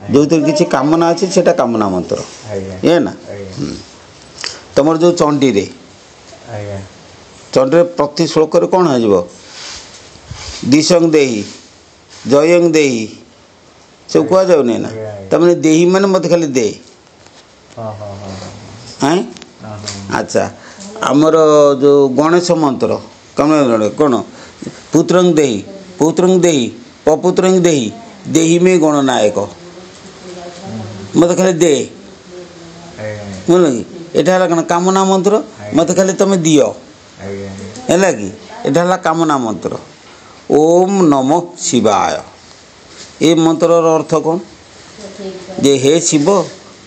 जो किसी कामना अच्छी से कामना मंत्र ये ना तुम जो चंडी रे चंडी प्रति श्लोक कौन हो दिशंग देही जयंग देही सब कह जाऊनी ना तमें देही मैंने मत खाली दे हैं अच्छा आमर जो गणेश मंत्र कम कौन पुत्रंग देही पपुत्रंग देही में गणनायक मत खाली दे बुझल कि यहाँ कौन कामना मंत्र मत खाली तुम दियो है कि यहाँ कामना मंत्र ओम नमः शिवाय ये मंत्र अर्थ कौन जे हे शिव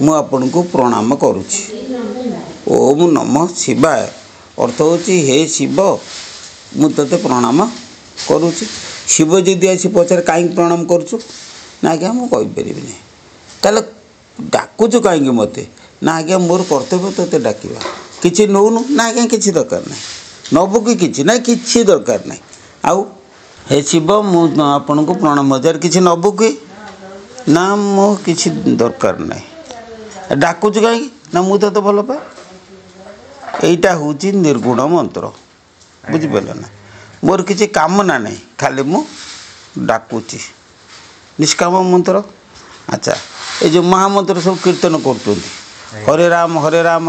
मु आपन को प्रणाम करुछि ओम नमः शिवाय अर्थ होची हे शिव मु तते प्रणाम करुछि शिव जदि आसी पचार कहीं प्रणाम करुछु ना आज्ञा मु कहि परिबिनी ताले डाकुछु कहीं मते ना आज्ञा मोर कर्तव्य तते डाकिबा किछि नौनु ना आज्ञा किछि दरकार नै नबु कि किछि ना किछि दरकार नै आउ हे शिव मु आपन को प्रणाम हजार किछि नबु कि ना मो किछि दरकार नै डाकुछु कहीं ना मु तो भल पा एटा होची निर्गुण मंत्र बुझिपाल ना मोर किसी कामना नहीं खाली मु डाकुची निष्काम मंत्र अच्छा ये जो महामंत्र सब कीर्तन कर हरे राम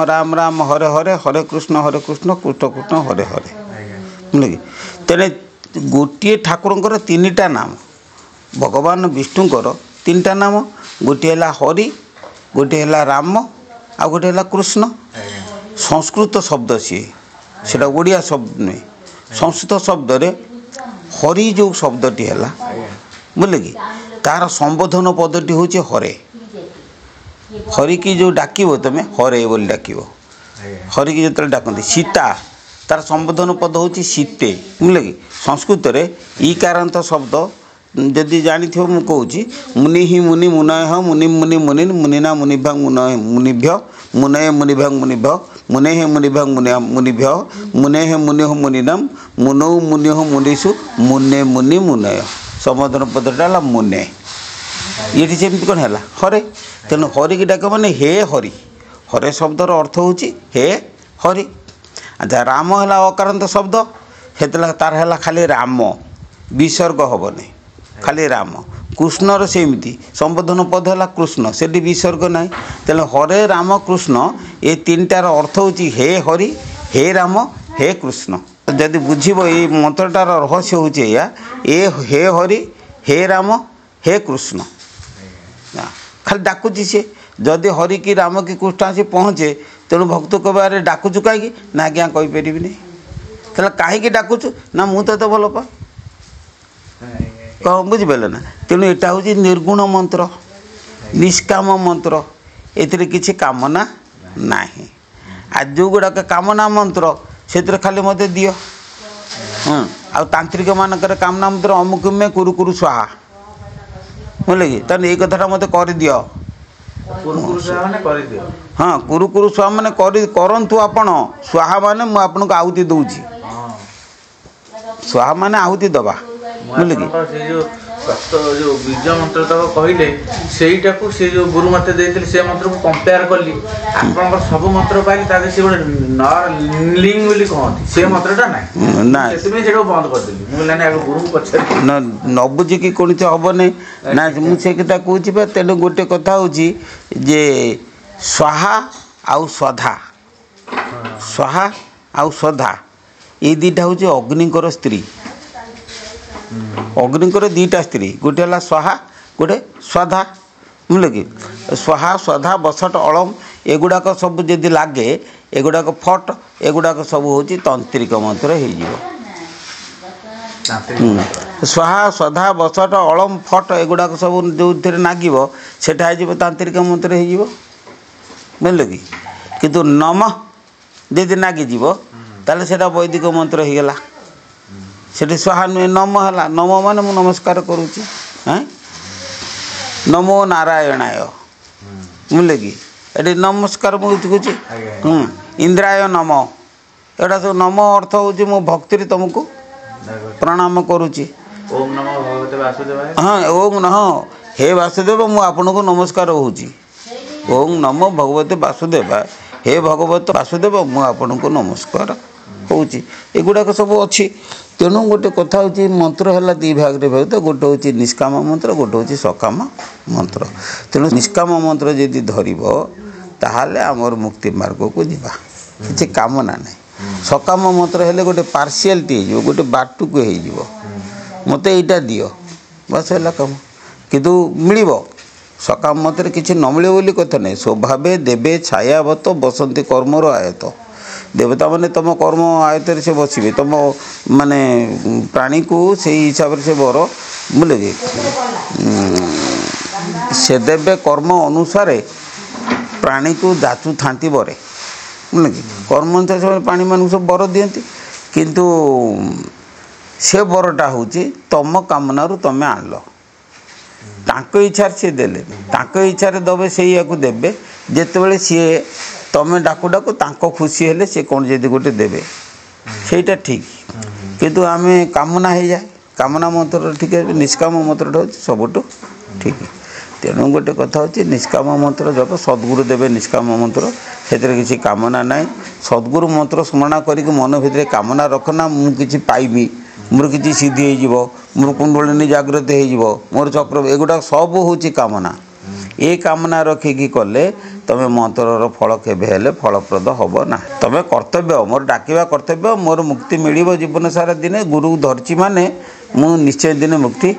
राम राम हरे हरे हरे कृष्ण कृष्ण कृष्ण हरे हरे बुझल कि तेने गोटे ठाकुर तीनटा नाम भगवान विष्णुकर तीनटा नाम गोटे है हरि गोटे है राम आ गोटे है कृष्ण संस्कृत शब्द सी सेटा ओडिया शब्द नुहे संस्कृत शब्द रे हरि जो शब्दटी है बुझे कि तार संबोधन पदटी हूँ हरे हरि की जो डाक तुम हरे बोली डाक हरि की जो डाकती सीता तार संबोधन पद हूँ सीते बुझे कि संस्कृत रे ईकारांत शब्द जदि जानी थो मु कहूँ मुनि ही मुनि मुनय मुनि मुनि मुनि मुनिना मुनिभ्यां मुनिभ्य मुनय मुनिभ्यां मुनिभ्य मुने हे मुनिभ्यां मुनिभ्य मुने हे मुनि मुनिनम मुनौ मुनि मुनिषु मुने मुनि मुनय संबोधन पदटा मुने ये सेमती कौन है हरे तेणु हरि की डाक मैंने हे हरि हरे शब्दर अर्थ हूँ हे हरि अच्छा राम है अकारांत शब्द से तार है खाली राम विसर्ग हेनी खाली राम कृष्णर सेमती संबोधन पद है कृष्ण से विसर्ग ना तेणु हरे राम कृष्ण ये तीनटार अर्थ हूँ हे हरि हे राम हे कृष्ण जदि बुझब ये मंत्रटार रहस्य हूँ या ए हे हरि हे राम हे कृष्ण खाली डाकुची सी जदि हरि की राम की कृष्ण आसी पहुँचे तेणु भक्त कबारे डाकुचु कहीं ना आज्ञा कहीपरि नहीं तेल कहीं डाकुचु ना मु तो भल पा कह बुझिपारे ना तेणु यहाँ हूँ निर्गुण मंत्र निष्काम मंत्र एथिरे किसी कामना नहीं आज जो गुड़ाक कामना मंत्र से खाली मत दियो आ तांत्रिक मानक कामना मंत्र अमुक में कुरु कुरु स्वाहा बुझे कि तेना ये कथा मत कर दियो हाँ कुरु कुरु स्वाहा मैंने करंतु आपण स्वाहा माने मु आपन को आहुति दूची स्वाहा माने आहुति दबा बुझे कि जो बीज मंत्र तक कहले सेटा को से जो गुरु मत देते से मंत्र को कंपेयर कली आपन सब मंत्र पाइले तादे से गोटे लिंग बोली कहती से मंत्रटा ना ना सेतमे जेडो बंद कर देली मु लाने आगे गुरु पछे न बुझी कि कोन से हबो नै ना मु से कथा कहूची बा तेनो गोटे कथा होची जे स्वाहा आउ स्वधा ये दीटा होची अग्निकर स्त्री अग्निकर दीटा स्त्री गोटे है स्वाहा गोटे स्वधा बुझल कि स्वाहा स्वधा बसट अलम एगुड़ाक सब जदि लगे एगुड़ाक फट एगुड़ाक सब हूँ तंत्रिक मंत्र हो स्वाहा स्वधा बसट अलम फट एगुड़ाक सब जो नागिब सेटा हो तांत्रिक मंत्र हो बुझल कि किंतु नम जदि नागिज ताले सेटा वैदिक मंत्र हो गला से स्वाहा नुहे नम है नम मान मु नमस्कार करुच्ची नमो नारायणाय बुझे कि ये नमस्कार मुझे इंद्राय नम एटा सब नम अर्थ हूँ मो भक्ति तुमको प्रणाम करुच्ची ओम नमो भगवते वासुदेवाय हाँ ओम हाँ हे वासुदेव मु आपनको नमस्कार होउची ओम नमो भगवते वासुदेव हे भगवत वासुदेव मु आपनको नमस्कार होउची एगुड़ाक सब अच्छी तेणु गोटे कथा हूँ मंत्र है दी भाग रे भाग तो गोटे हूँ निष्काम मंत्र गोटे हूँ सकाम मंत्र तेणु निष्काम मंत्र जदि धरब ताहले आमर मुक्ति मार्ग को जीवा किसी कामना नहीं सकाम मंत्र हेले गोटे पार्शियलिटी हो गोटे बाटू को हो मत यहाँ दियो बस है कम किंतु मिल सकाम मंत्र किसी न मिले बोली कथा नहीं स्वभावे देवे छायावत बसंती कर्मर आयत देवता माने तुम कर्म आयतर से बसवे तुम माने प्राणी को से हिसाब से बर बोले से देवे कर्म अनुसार प्राणी को जाचु थांती बरे बोले कि कर्म अनुसार से प्राणी मान सब बर दियंती किंतु से बरटा हूँ तुम कामनारू तुम आनल तांको इच्छा से देले तांको इच्छा दबे से देवे जिते सी तमें डाकू डाकू तांको खुशी हेले से कौन जदि गोटे देवे सेटा ठीक किंतु आम कामना हो जाए कामना मंत्र ठीक है निष्काम मंत्र हूँ सबुठ ठीक तेणु गोटे कथा हूँ निष्काम मंत्र जप सद्गुरु देवे निष्काम मंत्र से किसी कामना ना सद्गुरु मंत्र स्मरण करके मन भितर कामना रखना मुझे पाइबी मोर किसी सिद्धि हो मोर कुंडलिनी जागृत हो मोर चक्र एगुड़ा सब हूँ कामना ये कामना रखिकी कले तमें मंत्र फल केवे फलप्रद हम ना तमें कर्तव्य मोर डाकिवा कर्तव्य मोर मुक्ति मिल जीवन सारा दिन गुरु धरची माने मु निश्चय दिन मुक्ति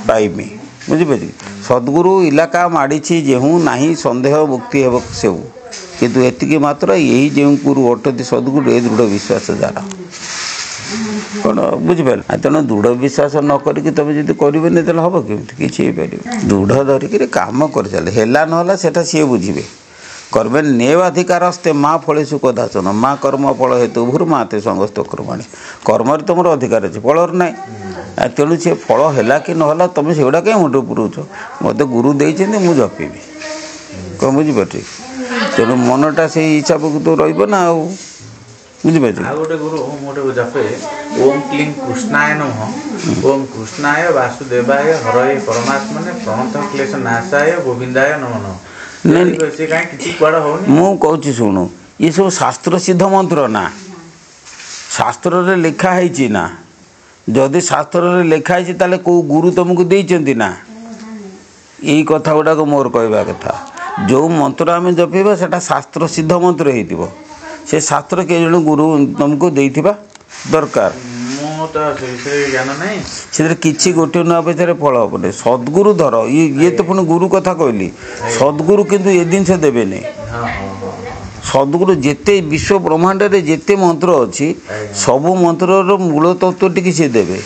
पाइबी बुझिपार सद्गुरु इलाका माड़ी जेहू ना संदेह मुक्ति हे से किंतु एतिकी मात्र यही जो गुरु अटती सद्गुरु ये दृढ़ विश्वास जार कौन बुझिपार तेणु दृढ़ विश्वास न करके तुम जब करें तो हम कमी किसी दृढ़ धरिकी कम कर चले है ना से सी बुझे कर्मे नेवाधिकारस्ते माँ फलेषु कदाचन माँ कर्म फल हेतु भूर माते समस्त कर्माणी कर्म तुम अधिकार अच्छे फलर ना तेणु सी फल है कि ना तुम से कहीं मुंड पुराच मत गुरु देते मुझे जपीबी कौन बुझिपार तेणु मनटा से हिसाब को तो रहा बुझिपार गोटे गुरु मोटे जपे ओम क्लीं कृष्णाय नमः ओम कृष्णाय वासुदेवाय हरये परमात्मने प्रणत क्लेश नाशाय गोविंदाय नमः मु कहूँ शुणु ये सब शास्त्र सिद्ध मंत्र ना शास्त्र रे लिखा है ना जदि शास्त्र रे लिखा है ताले को गुरु तुमको देइचंती ना यही कथा गुड़ाक मोर कहवा कथा जो मंत्र आम जपा से शास्त्र सिद्ध मंत्र हो से शास्त्र के जन गुरु तुमको देइथिबा दरकार से किसी गोटे नुआ पैसा फल हे सद्गुरु धर ये तो पुणी गुरु कथा कहली सद्गुरु किंतु ये जिन देवे नहीं सद्गुरु जिते विश्व ब्रह्मांड रे जिते मंत्र अच्छी सबू मंत्र मूल तत्व टी सी देवे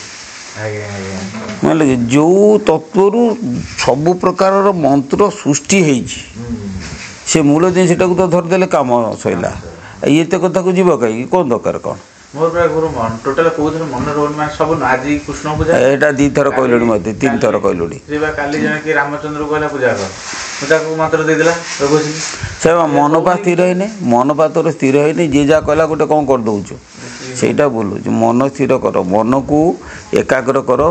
मतलब जो तत्व सबु प्रकार मंत्र सृष्टि से मूल जिन तो धरदे काम सैला ये तो कथा को जीव कहीं कौन दरकार कौन मोर प्राय गुरु मन टोटल कोथर मन रोन मान सब आज कृष्ण पूजा एटा दी थर कहलोडी मते तीन थर कहलोडी जेबा काली जने कि रामचंद्र कहला पूजा कर पूजा को मंत्र दे देला प्रभु जी से मनपा स्थिर हैने मनपा तोर स्थिर हैने जे जा कहला गोटे कोन कर दउछु सेटा बोलु मन स्थिर कर मन को एकाग्र कर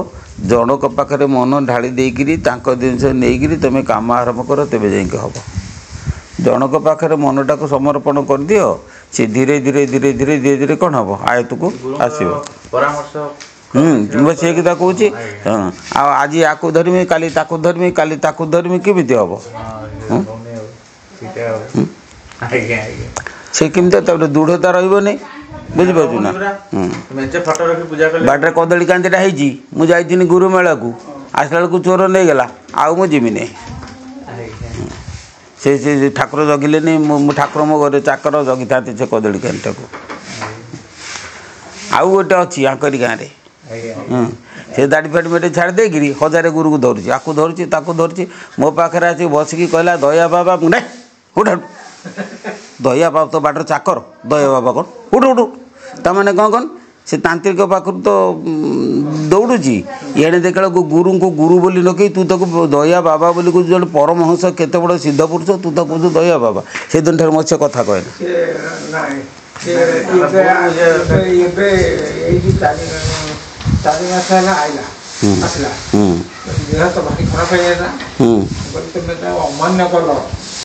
जनक पाखरे मन ढाली देकिरी तांको जिंस नेकिरी तमे काम आरंभ कर तबे जाई हबो जनक पाखरे मनटा को समर्पण कर दियो से धीरे धीरे धीरे धीरे धीरे धीरे कौन हम आयत को आसो परामर्श बस ये कथा कहूँ आज या धरमी काली ताकू धरमी काली ताकू धरमी केमी हम से कमी दृढ़ता रही बुझिपार ना बाटर कदली कांतिटा होती गुरु मेला को आसला बेलू चोर नहीं गला आउ मु जीमी नहीं से ठाकुर जगिले नहीं ठाकुर मो घर चाकर जगी था से कदली कांटा को आउ गोटे अच्छी आंकरी गाँव में से दाड़ी फाड़ी मेटे छाड़ देकरी 1000 गुरु को धरुची आकु धरुची मो पाखे आसी बसिकी कहला दया बाबा मुझे उठ दया बाबा तो बाटर चाकर दया बाबा कौन उठ उठ तमें कौन कौन से तांत्रिक पाखर तो दौड़ुची ये देखा गुरु को गुरु बोली नकई तू ताको दया बाबा बोली कुछ जो परमहंस केते बड़ सिद्ध पुरुष तू तो कह दया बाबा से दिन ठार मत से कथा कहना चारि मास आइला ଦେହ ତ ଭାରି ଖରାପ ହେଇଯାଇଥିଲା। ହୁଁ କହିଲି ତୁମେ ତ ଅମାନ୍ୟ କଲ